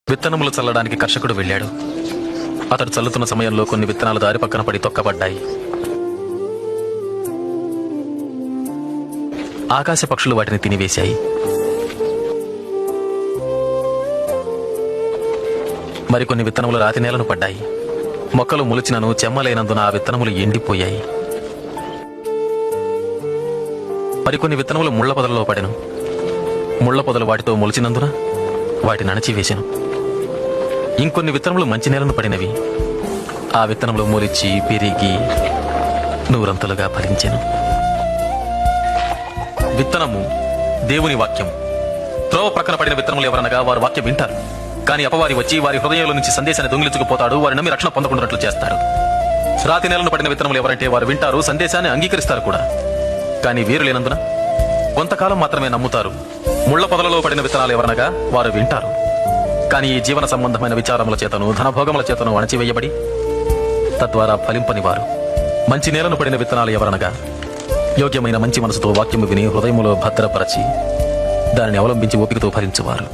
విత్తనములు చల్లడానికి కర్షకుడు వెళ్ళాడు. అతడు చల్లుతున్న సమయంలో కొన్ని విత్తనాలు దారి పక్కన పడి తొక్కబడ్డాయి. ఆకాశ పక్షులు వాటిని తినివేశాయి. మరికొన్ని విత్తనములు రాతి నేలను పడ్డాయి. మొక్కలు మొలిచినను చెమ్మలైనందున ఆ విత్తనములు ఎండిపోయాయి. మరికొన్ని విత్తనములు ముళ్ల పొదలలో పడెను. ముళ్ల పొదలు వాటితో మొలిచినందున వాటిని అణచివేశాను. ఇంకొన్ని విత్తనములు మంచి నేలను పడినవి. ఆ విత్తనములు మొలిచి పెరిగి నూరంతలుగా ఫలించెను. విత్తనము దేవుని వాక్యం. త్రోవ ప్రక్కన పడిన విత్తనములు ఎవరనగా వారు వాక్యం వింటారు, కానీ అపవాది వచ్చి వారి హృదయంలో నుంచి సందేశాన్ని దొంగిలించుకుపోతాడు. వారి నమ్మి రక్షణ పొందకుండాట్లు చేస్తాడు. రాతి నేలను పడిన విత్తనములు ఎవరంటే వారు వింటారు, సందేశాన్ని అంగీకరిస్తారు కూడా, కానీ వీరు లేనందున కొంతకాలం మాత్రమే నమ్ముతారు. ముళ్ల పొదలలో పడిన విత్తనాలు ఎవరనగా వారు వింటారు, కానీ ఈ జీవన సంబంధమైన విచారముల చేతను ధనభోగముల చేతను అణచివేయబడి తద్వారా ఫలింపని వారు. మంచి నేలను పడిన విత్తనాలు ఎవరనగా యోగ్యమైన మంచి మనసుతో వాక్యము విని హృదయములో భద్రపరచి దానిని అవలంబించి ఓపికతో ఫలించువారు.